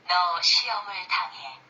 너 시험을 당해.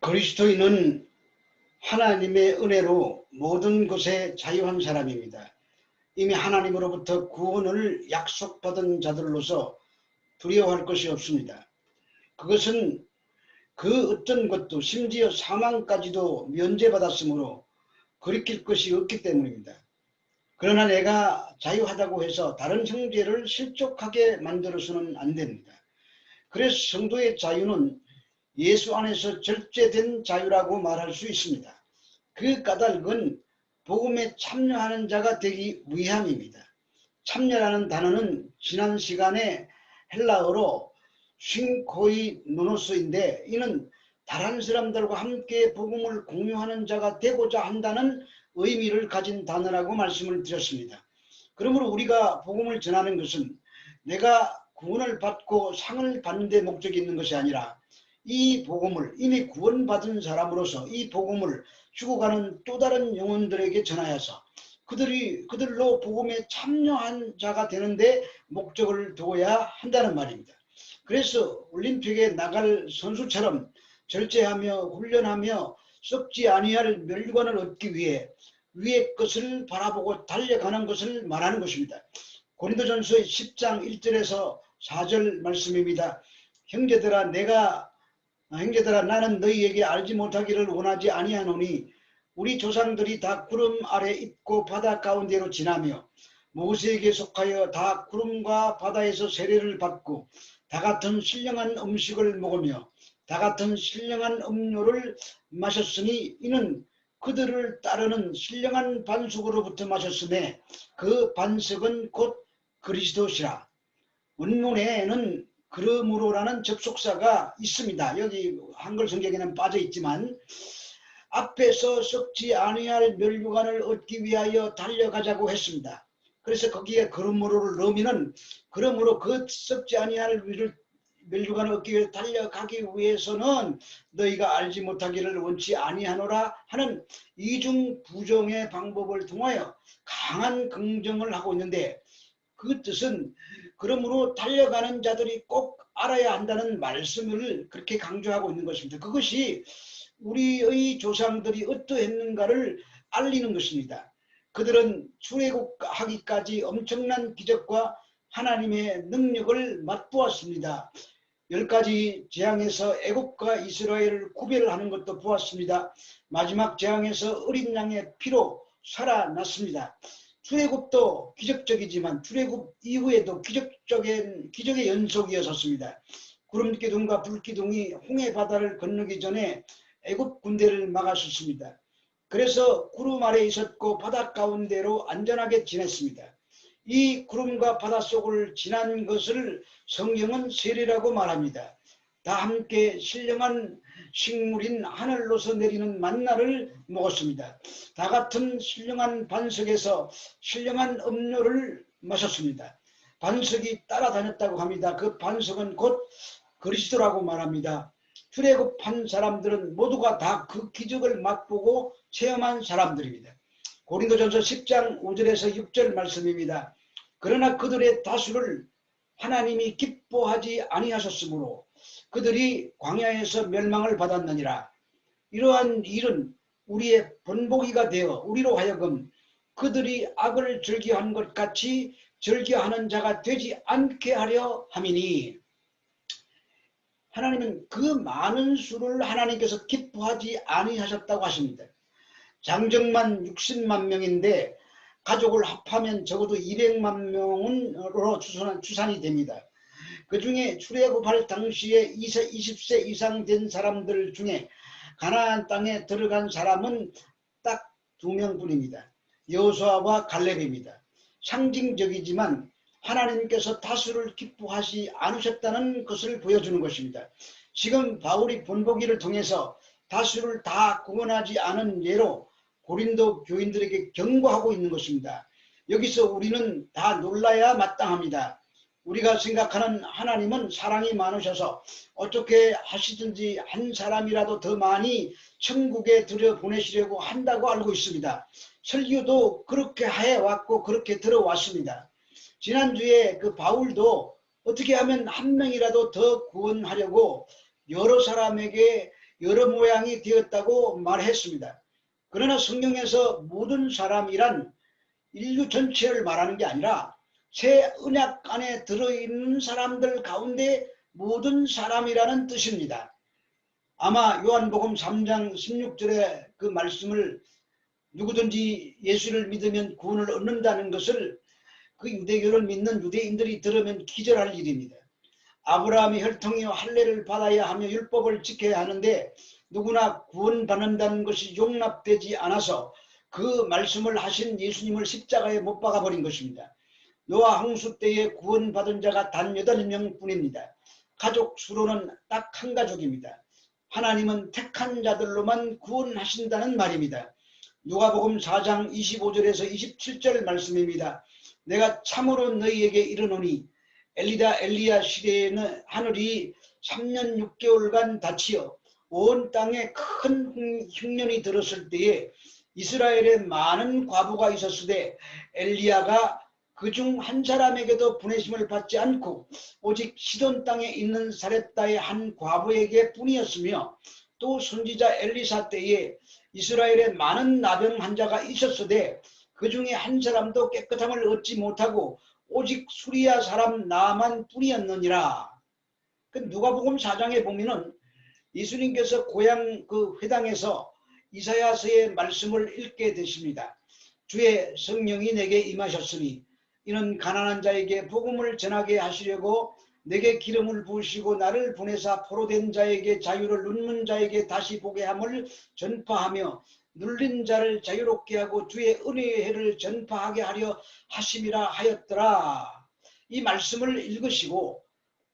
그리스도인은 하나님의 은혜로 모든 것에 자유한 사람입니다. 이미 하나님으로부터 구원을 약속받은 자들로서 두려워할 것이 없습니다. 그것은 그 어떤 것도 심지어 사망까지도 면제받았으므로 거리낄 것이 없기 때문입니다. 그러나 내가 자유하다고 해서 다른 형제를 실족하게 만들어서는 안 됩니다. 그래서 성도의 자유는 예수 안에서 절제된 자유라고 말할 수 있습니다. 그 까닭은 복음에 참여하는 자가 되기 위함입니다. 참여라는 단어는 지난 시간에 헬라어로 쉰코이노노스인데 이는 다른 사람들과 함께 복음을 공유하는 자가 되고자 한다는 의미를 가진 단어라고 말씀을 드렸습니다. 그러므로 우리가 복음을 전하는 것은 내가 구원을 받고 상을 받는 데 목적이 있는 것이 아니라 이 복음을 이미 구원받은 사람으로서 이 복음을 죽어가는 또 다른 영혼들에게 전하여서 그들로 복음에 참여한 자가 되는데 목적을 두어야 한다는 말입니다. 그래서 올림픽에 나갈 선수처럼 절제하며 훈련하며 썩지 아니할 멸관을 얻기 위해 위의 것을 바라보고 달려가는 것을 말하는 것입니다. 고린도전서 10장 1절에서 4절 말씀입니다. 형제들아 나는 너희에게 알지 못하기를 원하지 아니하노니 우리 조상들이 다 구름 아래 있고 바다 가운데로 지나며 모세에게 속하여 다 구름과 바다에서 세례를 받고 다 같은 신령한 음식을 먹으며 다 같은 신령한 음료를 마셨으니 이는 그들을 따르는 신령한 반석으로부터 마셨음에 그 반석은 곧 그리스도시라. 원문에는 그러므로라는 접속사가 있습니다. 여기 한글 성경에는 빠져 있지만 앞에서 썩지 아니할 멸류관을 얻기 위하여 달려가자고 했습니다. 그래서 거기에 그러므로를 넣으면은 그러므로 그 썩지 아니할 멸류관을 얻기 위해 달려가기 위해서는 너희가 알지 못하기를 원치 아니하노라 하는 이중 부정의 방법을 통하여 강한 긍정을 하고 있는데 그 뜻은 그러므로 달려가는 자들이 꼭 알아야 한다는 말씀을 그렇게 강조하고 있는 것입니다. 그것이 우리의 조상들이 어떠했는가를 알리는 것입니다. 그들은 출애굽하기까지 엄청난 기적과 하나님의 능력을 맛보았습니다. 10가지 재앙에서 애국과 이스라엘을 구별하는 것도 보았습니다. 마지막 재앙에서 어린 양의 피로 살아났습니다. 출애굽도 기적적이지만 출애굽 이후에도 기적의 연속이었습니다. 구름기둥과 불기둥이 홍해 바다를 건너기 전에 애굽 군대를 막았었습니다. 그래서 구름 아래 있었고 바다 가운데로 안전하게 지냈습니다. 이 구름과 바다 속을 지난 것을 성경은 세례라고 말합니다. 다 함께 신령한 식물인 하늘로서 내리는 만나를 먹었습니다. 다 같은 신령한 반석에서 신령한 음료를 마셨습니다. 반석이 따라다녔다고 합니다. 그 반석은 곧 그리스도라고 말합니다. 출애굽한 사람들은 모두가 다 그 기적을 맛보고 체험한 사람들입니다. 고린도전서 10장 5절에서 6절 말씀입니다. 그러나 그들의 다수를 하나님이 기뻐하지 아니하셨으므로 그들이 광야에서 멸망을 받았느니라. 이러한 일은 우리의 본보기가 되어 우리로 하여금 그들이 악을 즐겨한 것 같이 즐겨하는 자가 되지 않게 하려 함이니. 하나님은 그 많은 수를 하나님께서 기뻐하지 아니하셨다고 하십니다. 장정만 60만 명인데 가족을 합하면 적어도 200만 명으로 추산이 됩니다. 그 중에 출애굽할 당시에 20세 이상 된 사람들 중에 가나안 땅에 들어간 사람은 딱 2명뿐입니다. 여호수아와 갈렙입니다. 상징적이지만 하나님께서 다수를 기뻐하지 않으셨다는 것을 보여주는 것입니다. 지금 바울이 본보기를 통해서 다수를 다 구원하지 않은 예로 고린도 교인들에게 경고하고 있는 것입니다. 여기서 우리는 다 놀라야 마땅합니다. 우리가 생각하는 하나님은 사랑이 많으셔서 어떻게 하시든지 한 사람이라도 더 많이 천국에 들여보내시려고 한다고 알고 있습니다. 설교도 그렇게 해왔고 그렇게 들어왔습니다. 지난주에 그 바울도 어떻게 하면 한 명이라도 더 구원하려고 여러 사람에게 여러 모양이 되었다고 말했습니다. 그러나 성경에서 모든 사람이란 인류 전체를 말하는 게 아니라 새 언약 안에 들어있는 사람들 가운데 모든 사람이라는 뜻입니다. 아마 요한복음 3장 16절의 그 말씀을 누구든지 예수를 믿으면 구원을 얻는다는 것을 그 유대교를 믿는 유대인들이 들으면 기절할 일입니다. 아브라함이 혈통이요 할례를 받아야 하며 율법을 지켜야 하는데 누구나 구원받는다는 것이 용납되지 않아서 그 말씀을 하신 예수님을 십자가에 못 박아버린 것입니다. 노아 홍수 때에 구원받은 자가 단 8명 뿐입니다. 가족 수로는 딱 한 가족입니다. 하나님은 택한 자들로만 구원하신다는 말입니다. 누가복음 4장 25절에서 27절 말씀입니다. 내가 참으로 너희에게 이르노니 엘리야 시대에는 하늘이 3년 6개월간 닫히어 온 땅에 큰 흉년이 들었을 때에 이스라엘에 많은 과부가 있었으되 엘리야가 그중 한 사람에게도 보내심을 받지 않고 오직 시돈 땅에 있는 사렙다의 한 과부에게 뿐이었으며 또 선지자 엘리사 때에 이스라엘에 많은 나병 환자가 있었으되 그 중에 한 사람도 깨끗함을 얻지 못하고 오직 수리아 사람 나만 뿐이었느니라. 그 누가복음 4장에 보면은 예수님께서 고향 그 회당에서 이사야서의 말씀을 읽게 되십니다. 주의 성령이 내게 임하셨으니 이는 가난한 자에게 복음을 전하게 하시려고 내게 기름을 부으시고 나를 보내사 포로된 자에게 자유를 눈먼 자에게 다시 보게 함을 전파하며 눌린 자를 자유롭게 하고 주의 은혜의 해를 전파하게 하려 하심이라 하였더라. 이 말씀을 읽으시고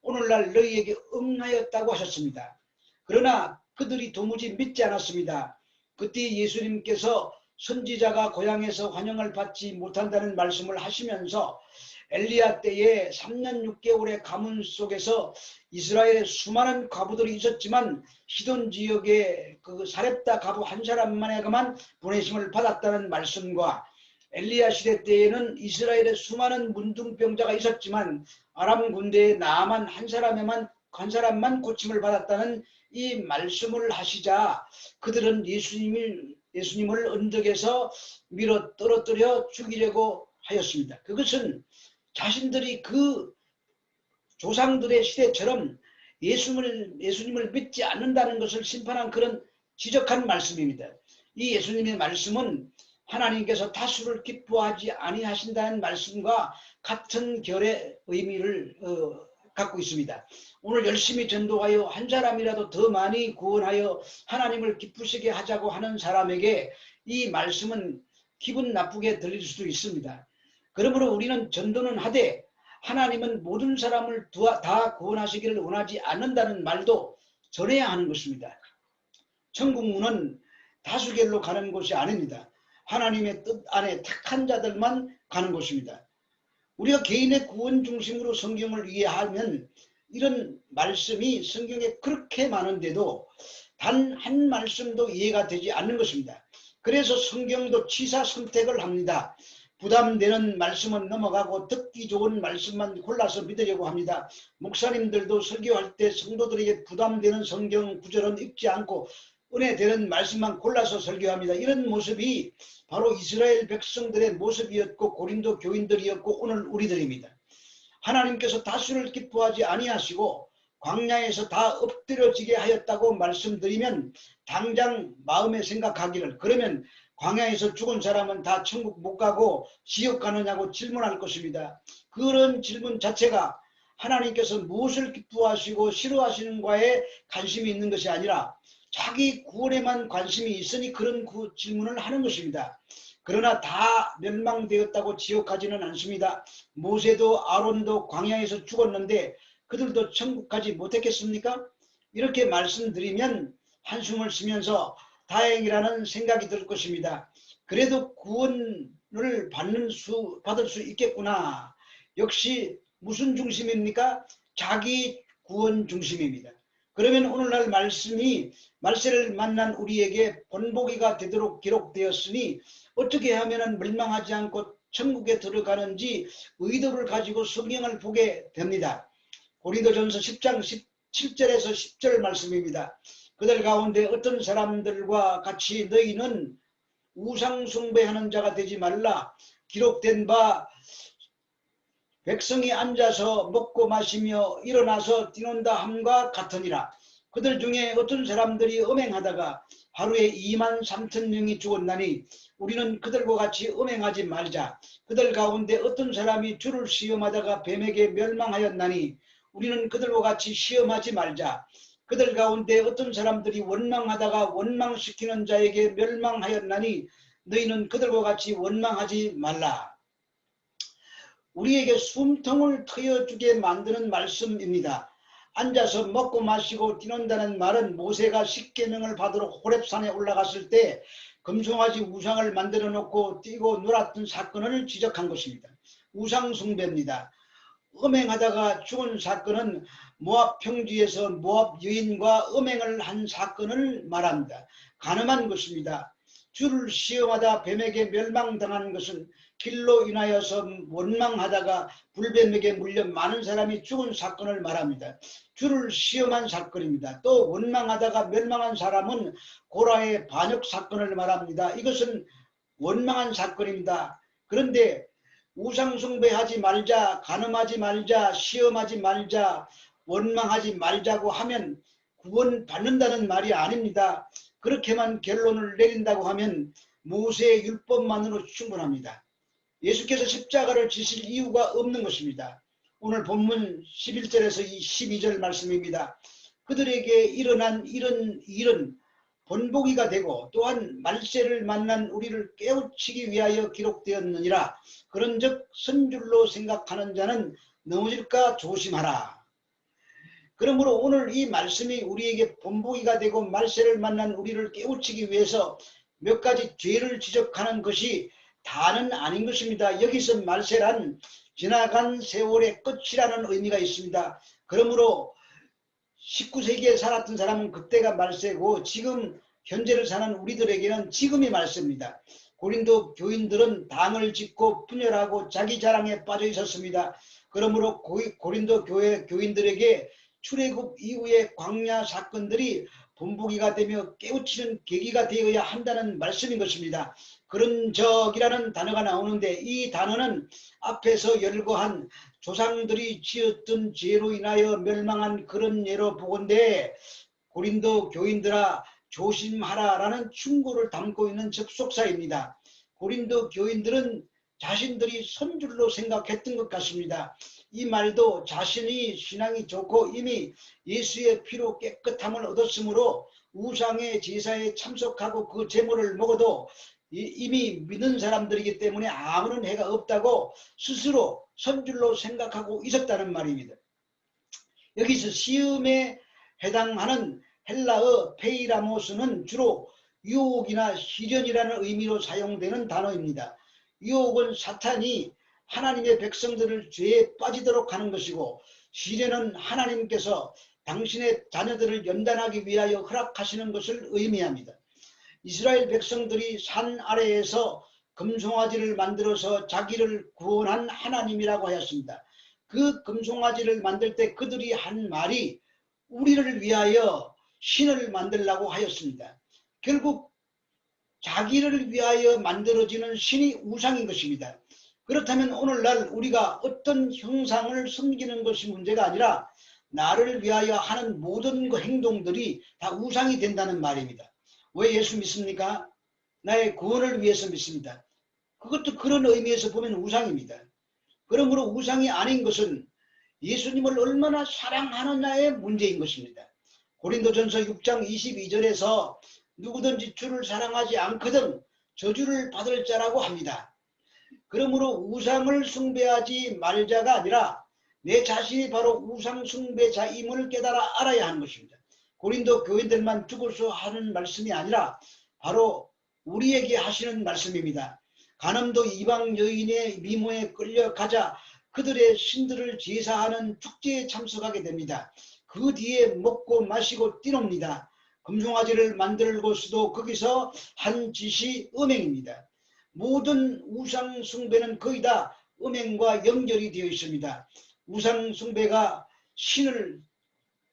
오늘날 너희에게 응하였다고 하셨습니다. 그러나 그들이 도무지 믿지 않았습니다. 그때 예수님께서 선지자가 고향에서 환영을 받지 못한다는 말씀을 하시면서 엘리야 때에 3년 6개월의 가문 속에서 이스라엘에 수많은 과부들이 있었지만 시돈 지역의 그 사렙다 과부 한 사람만에게만 보내심을 받았다는 말씀과 엘리야 시대 때에는 이스라엘에 수많은 문둥병자가 있었지만 아람 군대의 나만 한 사람만 고침을 받았다는 이 말씀을 하시자 그들은 예수님을 언덕에서 밀어 떨어뜨려 죽이려고 하였습니다. 그것은 자신들이 그 조상들의 시대처럼 예수님을 믿지 않는다는 것을 심판한 그런 지적한 말씀입니다. 이 예수님의 말씀은 하나님께서 다수를 기뻐하지 아니하신다는 말씀과 같은 결의 의미를 갖고 있습니다. 오늘 열심히 전도하여 한 사람이라도 더 많이 구원하여 하나님을 기쁘시게 하자고 하는 사람에게 이 말씀은 기분 나쁘게 들릴 수도 있습니다. 그러므로 우리는 전도는 하되 하나님은 모든 사람을 다 구원하시기를 원하지 않는다는 말도 전해야 하는 것입니다. 천국문은 다수결로 가는 곳이 아닙니다. 하나님의 뜻 안에 택한 자들만 가는 곳입니다. 우리가 개인의 구원 중심으로 성경을 이해하면 이런 말씀이 성경에 그렇게 많은데도 단 한 말씀도 이해가 되지 않는 것입니다. 그래서 성경도 취사 선택을 합니다. 부담되는 말씀은 넘어가고 듣기 좋은 말씀만 골라서 믿으려고 합니다. 목사님들도 설교할 때 성도들에게 부담되는 성경 구절은 읽지 않고 은혜되는 말씀만 골라서 설교합니다. 이런 모습이 바로 이스라엘 백성들의 모습이었고 고린도 교인들이었고 오늘 우리들입니다. 하나님께서 다수를 기뻐하지 아니하시고 광야에서 다 엎드려지게 하였다고 말씀드리면 당장 마음에 생각하기를 그러면 광야에서 죽은 사람은 다 천국 못 가고 지옥 가느냐고 질문할 것입니다. 그런 질문 자체가 하나님께서 무엇을 기뻐하시고 싫어하시는가에 관심이 있는 것이 아니라 자기 구원에만 관심이 있으니 그런 질문을 하는 것입니다. 그러나 다 멸망되었다고 지옥 가지는 않습니다. 모세도 아론도 광야에서 죽었는데 그들도 천국 가지 못했겠습니까? 이렇게 말씀드리면 한숨을 쉬면서 다행이라는 생각이 들 것입니다. 그래도 구원을 받을 수 있겠구나. 역시 무슨 중심입니까? 자기 구원 중심입니다. 그러면 오늘날 말씀이 말세를 만난 우리에게 본보기가 되도록 기록되었으니 어떻게 하면 멸망하지 않고 천국에 들어가는지 의도를 가지고 성경을 보게 됩니다. 고린도전서 10장 17절에서 10절 말씀입니다. 그들 가운데 어떤 사람들과 같이 너희는 우상 숭배하는 자가 되지 말라. 기록된 바 백성이 앉아서 먹고 마시며 일어나서 뛰논다 함과 같으니라. 그들 중에 어떤 사람들이 음행하다가 하루에 2만 3천 명이 죽었나니 우리는 그들과 같이 음행하지 말자. 그들 가운데 어떤 사람이 주를 시험하다가 뱀에게 멸망하였나니 우리는 그들과 같이 시험하지 말자. 그들 가운데 어떤 사람들이 원망하다가 원망시키는 자에게 멸망하였나니 너희는 그들과 같이 원망하지 말라. 우리에게 숨통을 트여주게 만드는 말씀입니다. 앉아서 먹고 마시고 뛰논다는 말은 모세가 십계명을 받으러 호렙산에 올라갔을 때 금송아지 우상을 만들어 놓고 뛰고 놀았던 사건을 지적한 것입니다. 우상 숭배입니다. 음행하다가 죽은 사건은 모압 평지에서 모압 여인과 음행을 한 사건을 말합니다. 가늠한 것입니다. 주를 시험하다 뱀에게 멸망당한 것은 길로 인하여서 원망하다가 불뱀에게 물려 많은 사람이 죽은 사건을 말합니다. 주를 시험한 사건입니다. 또 원망하다가 멸망한 사람은 고라의 반역 사건을 말합니다. 이것은 원망한 사건입니다. 그런데 우상숭배하지 말자, 간음하지 말자, 시험하지 말자, 원망하지 말자고 하면 구원받는다는 말이 아닙니다. 그렇게만 결론을 내린다고 하면 모세의 율법만으로 충분합니다. 예수께서 십자가를 지실 이유가 없는 것입니다. 오늘 본문 11절에서 12절 말씀입니다. 그들에게 일어난 이런 일은 본보기가 되고 또한 말세를 만난 우리를 깨우치기 위하여 기록되었느니라. 그런즉 선줄로 생각하는 자는 넘어질까 조심하라. 그러므로 오늘 이 말씀이 우리에게 본보기가 되고 말세를 만난 우리를 깨우치기 위해서 몇 가지 죄를 지적하는 것이 다는 아닌 것입니다. 여기서 말세란 지나간 세월의 끝이라는 의미가 있습니다. 그러므로 19세기에 살았던 사람은 그때가 말세고 지금 현재를 사는 우리들에게는 지금이 말세입니다. 고린도 교인들은 당을 짓고 분열하고 자기 자랑에 빠져 있었습니다. 그러므로 고린도 교회 교인들에게 출애굽 이후의 광야 사건들이 본보기가 되며 깨우치는 계기가 되어야 한다는 말씀인 것입니다. 그런 적이라는 단어가 나오는데 이 단어는 앞에서 열거한 조상들이 지었던 죄로 인하여 멸망한 그런 예로 보건대 고린도 교인들아 조심하라라는 충고를 담고 있는 접속사입니다. 고린도 교인들은 자신들이 선줄로 생각했던 것 같습니다. 이 말도 자신이 신앙이 좋고 이미 예수의 피로 깨끗함을 얻었으므로 우상의 제사에 참석하고 그 제물을 먹어도 이미 믿는 사람들이기 때문에 아무런 해가 없다고 스스로 선줄로 생각하고 있었다는 말입니다. 여기서 시험에 해당하는 헬라어 페이라모스는 주로 유혹이나 시련이라는 의미로 사용되는 단어입니다. 유혹은 사탄이 하나님의 백성들을 죄에 빠지도록 하는 것이고 시련은 하나님께서 당신의 자녀들을 연단하기 위하여 허락하시는 것을 의미합니다. 이스라엘 백성들이 산 아래에서 금송아지를 만들어서 자기를 구원한 하나님이라고 하였습니다. 그 금송아지를 만들 때 그들이 한 말이 우리를 위하여 신을 만들라고 하였습니다. 결국 자기를 위하여 만들어지는 신이 우상인 것입니다. 그렇다면 오늘날 우리가 어떤 형상을 섬기는 것이 문제가 아니라 나를 위하여 하는 모든 그 행동들이 다 우상이 된다는 말입니다. 왜 예수 믿습니까? 나의 구원을 위해서 믿습니다. 그것도 그런 의미에서 보면 우상입니다. 그러므로 우상이 아닌 것은 예수님을 얼마나 사랑하느냐의 문제인 것입니다. 고린도전서 6장 22절에서 누구든지 주를 사랑하지 않거든 저주를 받을 자라고 합니다. 그러므로 우상을 숭배하지 말자가 아니라 내 자신이 바로 우상 숭배자임을 깨달아 알아야 하는 것입니다. 고린도 교인들만 두고서 하는 말씀이 아니라 바로 우리에게 하시는 말씀입니다. 간음도 이방 여인의 미모에 끌려가자 그들의 신들을 제사하는 축제에 참석하게 됩니다. 그 뒤에 먹고 마시고 뛰놉니다. 금송아지를 만들고서도 거기서 한 짓이 음행입니다. 모든 우상 숭배는 거의 다 음행과 연결이 되어 있습니다. 우상 숭배가 신을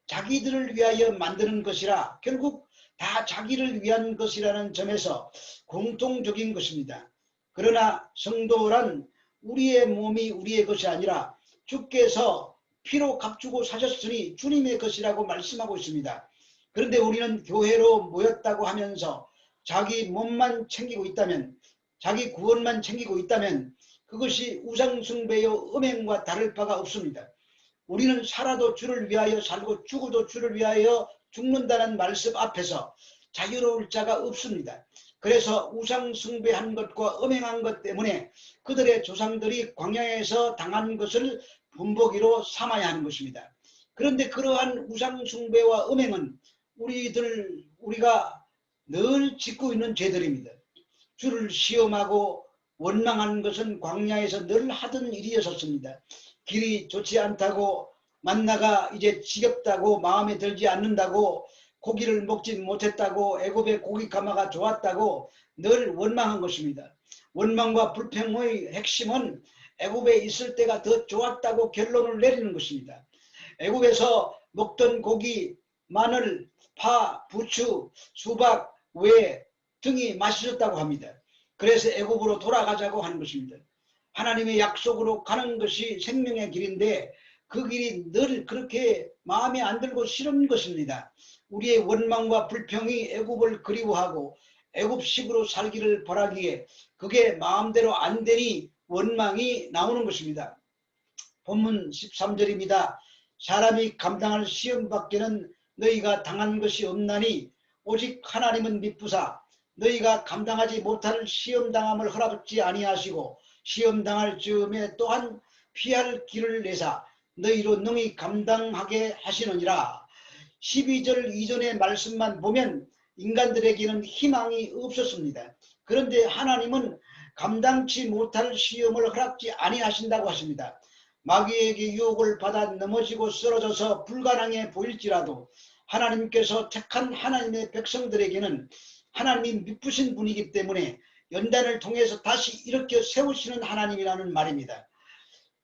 자기들을 위하여 만드는 것이라 결국 다 자기를 위한 것이라는 점에서 공통적인 것입니다. 그러나 성도란 우리의 몸이 우리의 것이 아니라 주께서 피로 값주고 사셨으니 주님의 것이라고 말씀하고 있습니다. 그런데 우리는 교회로 모였다고 하면서 자기 몸만 챙기고 있다면 자기 구원만 챙기고 있다면 그것이 우상숭배요 음행과 다를 바가 없습니다. 우리는 살아도 주를 위하여 살고 죽어도 주를 위하여 죽는다는 말씀 앞에서 자유로울 자가 없습니다. 그래서 우상숭배한 것과 음행한 것 때문에 그들의 조상들이 광야에서 당한 것을 본보기로 삼아야 하는 것입니다. 그런데 그러한 우상숭배와 음행은 우리가 늘 짓고 있는 죄들입니다. 주를 시험하고 원망하는 것은 광야에서 늘 하던 일이었습니다. 길이 좋지 않다고, 만나가 이제 지겹다고, 마음에 들지 않는다고, 고기를 먹지 못했다고, 애굽의 고기 가마가 좋았다고 늘 원망한 것입니다. 원망과 불평의 핵심은 애굽에 있을 때가 더 좋았다고 결론을 내리는 것입니다. 애굽에서 먹던 고기, 마늘, 파, 부추, 수박, 외 등이 맛있었다고 합니다. 그래서 애굽으로 돌아가자고 하는 것입니다. 하나님의 약속으로 가는 것이 생명의 길인데 그 길이 늘 그렇게 마음에 안 들고 싫은 것입니다. 우리의 원망과 불평이 애굽을 그리워하고 애굽식으로 살기를 바라기에 그게 마음대로 안 되니 원망이 나오는 것입니다. 본문 13절입니다. 사람이 감당할 시험밖에는 너희가 당한 것이 없나니 오직 하나님은 미쁘사 너희가 감당하지 못할 시험당함을 허락지 아니하시고 시험당할 즈음에 또한 피할 길을 내사 너희로 능히 감당하게 하시느니라. 12절 이전의 말씀만 보면 인간들에게는 희망이 없었습니다. 그런데 하나님은 감당치 못할 시험을 허락지 아니하신다고 하십니다. 마귀에게 유혹을 받아 넘어지고 쓰러져서 불가능해 보일지라도 하나님께서 택한 하나님의 백성들에게는 하나님이 미쁘신 분이기 때문에 연단을 통해서 다시 일으켜 세우시는 하나님이라는 말입니다.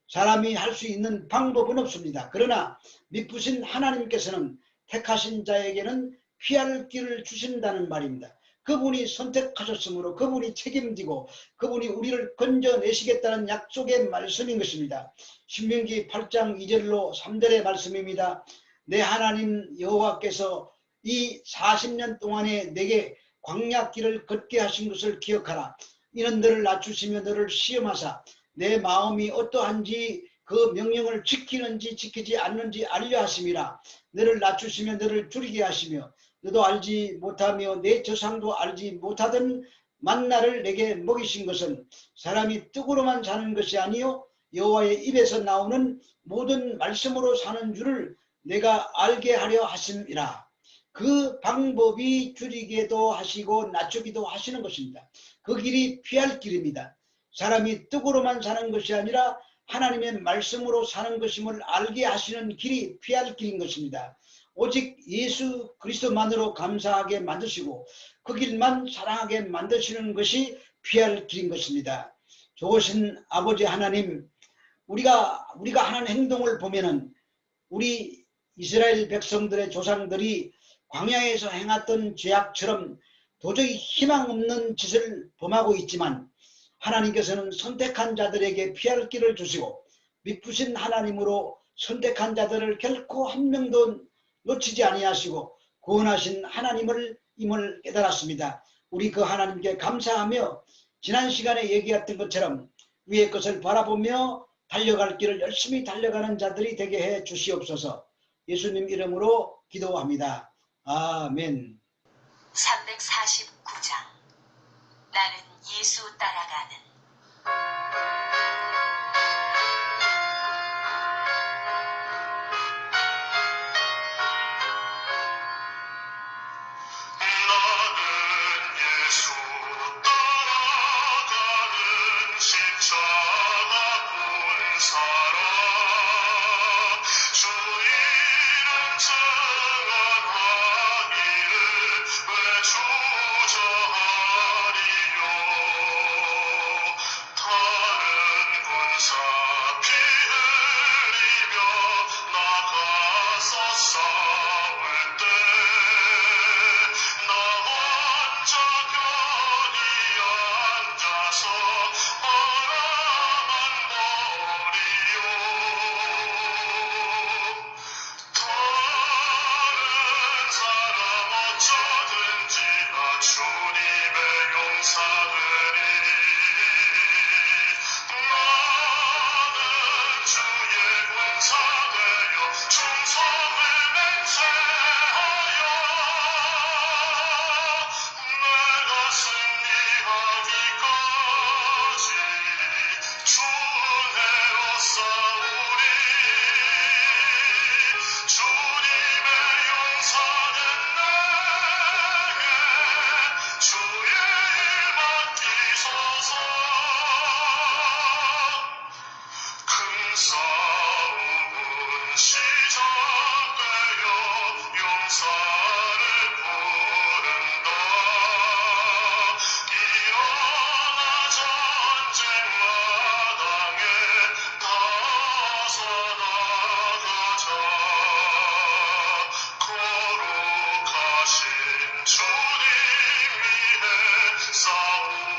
사람이 할 수 있는 방법은 없습니다. 그러나 미쁘신 하나님께서는 택하신 자에게는 피할 길을 주신다는 말입니다. 그분이 선택하셨으므로 그분이 책임지고 그분이 우리를 건져내시겠다는 약속의 말씀인 것입니다. 신명기 8장 2절로 3절의 말씀입니다. 내 하나님 여호와께서 이 40년 동안에 내게 광야길을 걷게 하신 것을 기억하라. 이는 너를 낮추시며 너를 시험하사 내 마음이 어떠한지 그 명령을 지키는지 지키지 않는지 알려 하심이라. 너를 낮추시며 너를 줄이게 하시며 너도 알지 못하며 내 조상도 알지 못하던 만나를 내게 먹이신 것은 사람이 떡으로만 사는 것이 아니요 여호와의 입에서 나오는 모든 말씀으로 사는 줄을 내가 알게 하려 하심이라. 그 방법이 줄이게도 하시고 낮추기도 하시는 것입니다. 그 길이 피할 길입니다. 사람이 떡으로만 사는 것이 아니라 하나님의 말씀으로 사는 것임을 알게 하시는 길이 피할 길인 것입니다. 오직 예수 그리스도만으로 감사하게 만드시고 그 길만 사랑하게 만드시는 것이 피할 길인 것입니다. 좋으신 아버지 하나님, 우리가 하는 행동을 보면은 우리 이스라엘 백성들의 조상들이 광야에서 행했던 죄악처럼 도저히 희망 없는 짓을 범하고 있지만 하나님께서는 선택한 자들에게 피할 길을 주시고 미쁘신 하나님으로 선택한 자들을 결코 한 명도 놓치지 아니하시고 구원하신 하나님을 임을 깨달았습니다. 우리 그 하나님께 감사하며 지난 시간에 얘기했던 것처럼 위의 것을 바라보며 달려갈 길을 열심히 달려가는 자들이 되게 해 주시옵소서. 예수님 이름으로 기도합니다. 아멘. 349장 나는 예수 따라가는 나는 예수 따라가는 십자가 본 사람 주 이름 증언하기를 왜 주저하리요 다른 군사 피 흘리며 나가서 싸울 때 나 혼자 편히 앉아서 바라만 보리요 다른 사람 어쩌든지 나 주님의 용사들이 나는 주의 군사 되어 충성을 맹세하여 내가 승리하기까지 주 은혜로 싸우리 주님의 용사된 내게 주의 일 맡기라 싸우리